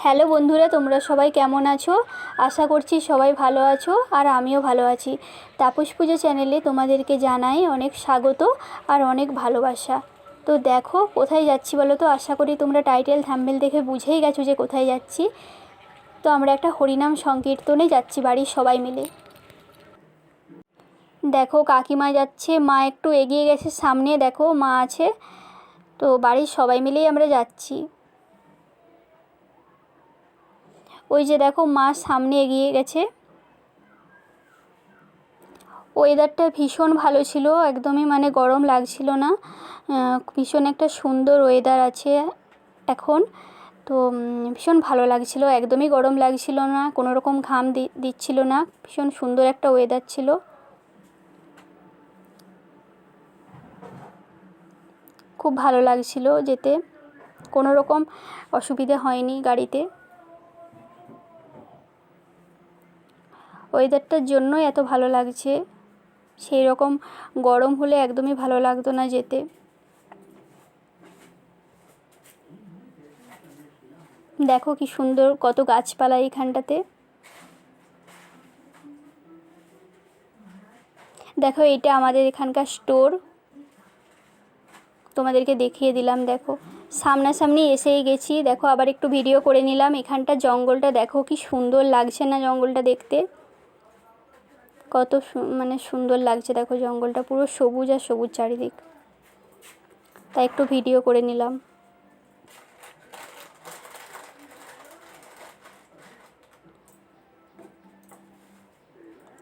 Hello বন্ধুরা, তোমরা সবাই কেমন আছো? আশা করছি সবাই ভালো আছো আর আমিও ভালো আছি। তাপস পুজো চ্যানেলে তোমাদেরকে জানাই অনেক স্বাগত আর অনেক ভালোবাসা। তো দেখো কোথায় যাচ্ছি বলো তো? আশা করি তোমরা টাইটেল থাম্বনেল দেখে বুঝেই গেছো যে কোথায় যাচ্ছি। তো আমরা একটা হরিনাম সংকীর্তনে যাচ্ছি বাড়ির সবাই মিলে। দেখো কাকিমা যাচ্ছে, মা একটু এগিয়ে গেছে, সামনে দেখো মা আছে। তো বাড়ির সবাই মিলেই আমরা যাচ্ছি। ওই যে দেখো মা সামনে এগিয়ে গেছে। ওয়েদারটা ভীষণ ভালো ছিল, একদমই মানে গরম লাগছিল না। ভীষণ একটা সুন্দর ওয়েদার আছে এখন। তো ভীষণ ভালো লাগছিল, একদমই গরম লাগছিল না, কোনো রকম ঘাম দিচ্ছিল না। ভীষণ সুন্দর একটা ওয়েদার ছিল। খুব ভালো লাগছিল যেতে, কোনো রকম অসুবিধা হয়নি গাড়িতে। ওয়েদারটার জন্যই এত ভালো লাগছে, সেই রকম গরম হলে একদমই ভালো লাগতো না যেতে। দেখো কি সুন্দর কত গাছপালা এইখানটাতে। দেখো এটা আমাদের এখানকার স্টোর, তোমাদেরকে দেখিয়ে দিলাম। দেখো সামনাসামনি এসেই গেছি। দেখো আবার একটু ভিডিও করে নিলাম। এখানটা জঙ্গলটা দেখো কি সুন্দর লাগছে না জঙ্গলটা দেখতে? কত মানে সুন্দর লাগছে দেখো, জঙ্গলটা পুরো সবুজ আর সবুজ চারিদিক, তাই একটু ভিডিও করে নিলাম।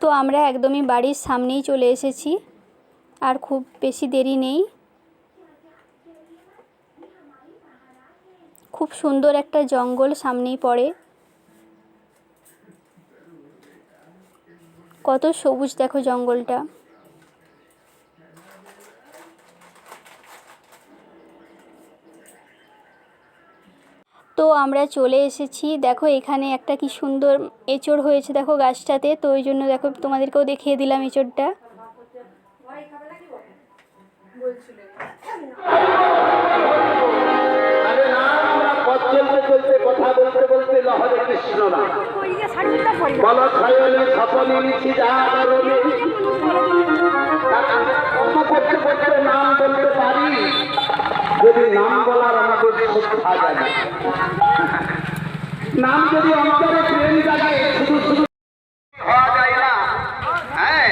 তো আমরা একদমই বাড়ির সামনেই চলে এসেছি, আর খুব বেশি দেরি নেই। খুব সুন্দর একটা জঙ্গল সামনেই পড়ে, কত সবুজ দেখো জঙ্গলটা। তো আমরা চলে এসেছি। দেখো এখানে একটা কি সুন্দর এঁচড় হয়েছে দেখো গাছটাতে, তো ওই জন্য দেখো তোমাদেরকেও দেখিয়ে দিলাম এঁচড়টা। যদি নাম বলার আমাদের শ্রদ্ধা জাগে, নাম যদি অন্তরে প্রেম জাগে, শুধু শুধু হওয়া যায় না। হ্যাঁ,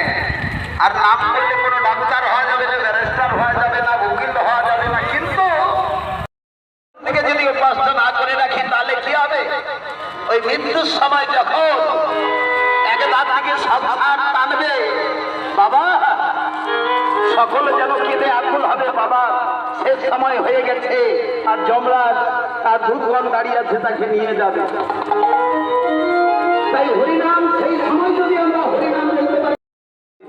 আর নাম করলে কোনো ডাক্তার হওয়া যাবে না, ব্যারিস্টার হওয়া যাবে না, উকিল হওয়া যাবে না, কিন্তু থেকে যদি উপাসনা না করে রাখি তাহলে কি হবে? ওই মৃত্যুর সময় যখন এক দাঁত থেকে সংসার টানবে, বাবা সকলে যেন কেঁদে আকুল হবে, বাবা শেষ সময় হয়ে গেছে, আর যমরাজ তার দূতগণ দাঁড়িয়ে আছে, তাকে নিয়ে যাবে। তাই হরিনাম সেই সময় যদি আমরা হরিনাম বলতে পারি,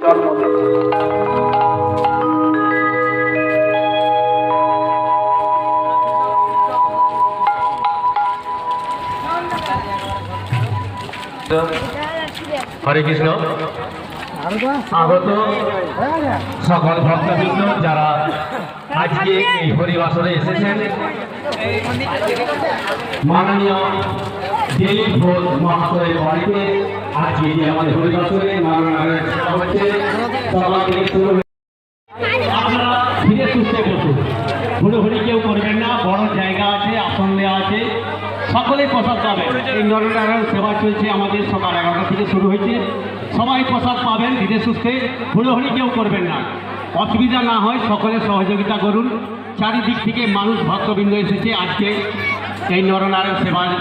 জন্ম হরে কৃষ্ণ। আগত সকল ভক্তবৃন্দ যারা আজকে এই হরিবাসরে এসেছেন, মাননীয় দিলীপ ঘোষ মহাশয়ের বাড়িতে আজকে যে আমাদের হরিবাসরে নারায়ণের সেবা হচ্ছে, আপনারা ধীরে সুস্থে বসুন, হুড়োহুড়ি কেউ করবেন না। বড় জায়গা আছে, আসন দেওয়া আছে, সকলেই প্রসাদ পাবেন। এই নরনারায়ণ সেবা চলছে আমাদের সকাল 11টা থেকে শুরু হয়েছে। সবাই প্রসাদ পাবেন ধীরে সুস্থে, হুড়োহুড়ি কেউ করবেন না। অসুবিধা না হয় সকলে সহযোগিতা করুন। চারিদিক থেকে মানুষ ভক্তবৃন্দ এসেছে আজকে এই নরনারায়ণ সেবায়।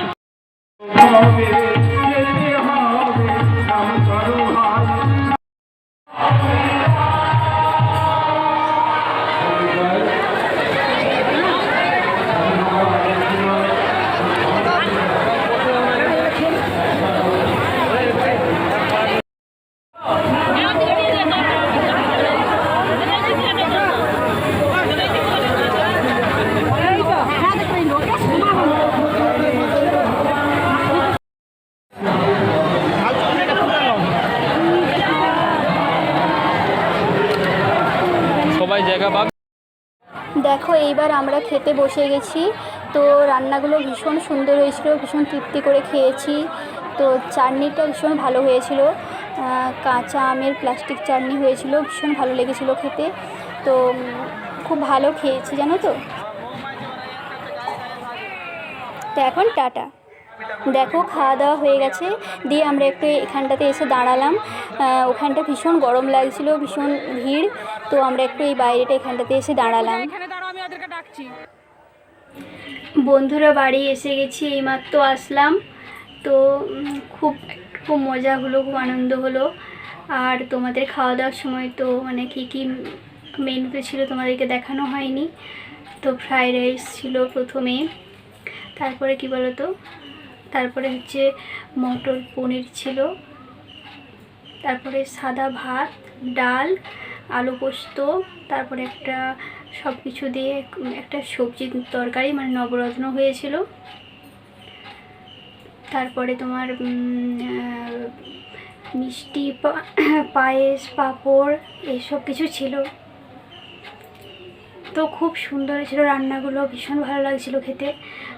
দেখো এইবার আমরা খেতে বসে গেছি। তো রান্নাগুলো ভীষণ সুন্দর হয়েছিল, ভীষণ তৃপ্তি করে খেয়েছি। তো চাটনিটা ভীষণ ভালো হয়েছিল, কাঁচা আমের প্লাস্টিক চাটনি হয়েছিল, ভীষণ ভালো লেগেছিলো খেতে। তো খুব ভালো খেয়েছি জানো তো। তো এখন টাটা। দেখো খাওয়া দাওয়া হয়ে গেছে, দিয়ে আমরা একটু এখানটাতে এসে দাঁড়ালাম। ওখানটা ভীষণ গরম লাগছিল, ভীষণ ভিড়। তো আমরা একটু এই বাইরেটা এখানটাতে এসে দাঁড়ালাম। বন্ধুরা বাড়ি এসে গেছি, এইমাত্র আসলাম। তো খুব মজা হলো, খুব আনন্দ হলো। আর তোমাদের খাওয়া দাওয়ার সময় তো মানে কী মেনুতে ছিল তোমাদেরকে দেখানো হয়নি। তো ফ্রাইড রাইস ছিল প্রথমে, তারপরে কি বলো তো, তারপরে হচ্ছে মটর পনির ছিল, তারপরে সাদা ভাত, ডাল, আলু পোস্ত, তারপরে একটা সব কিছু দিয়ে একটা সবজির তরকারি মানে নবরত্ন হয়েছিল। তারপরে তোমার মিষ্টি, পায়েস, পাঁপড় এইসব কিছু ছিল। তো খুব সুন্দর ছিল রান্নাগুলো, ভীষণ ভালো লাগছিল খেতে।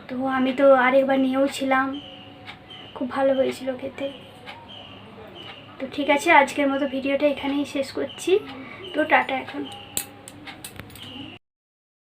তো আমি তো আরেকবার নিয়েও ছিলাম, খুব ভালো হয়েছিল খেতে। তো ঠিক আছে, আজকের মতো ভিডিওটা এখানেই শেষ করছি। তো টাটা এখন।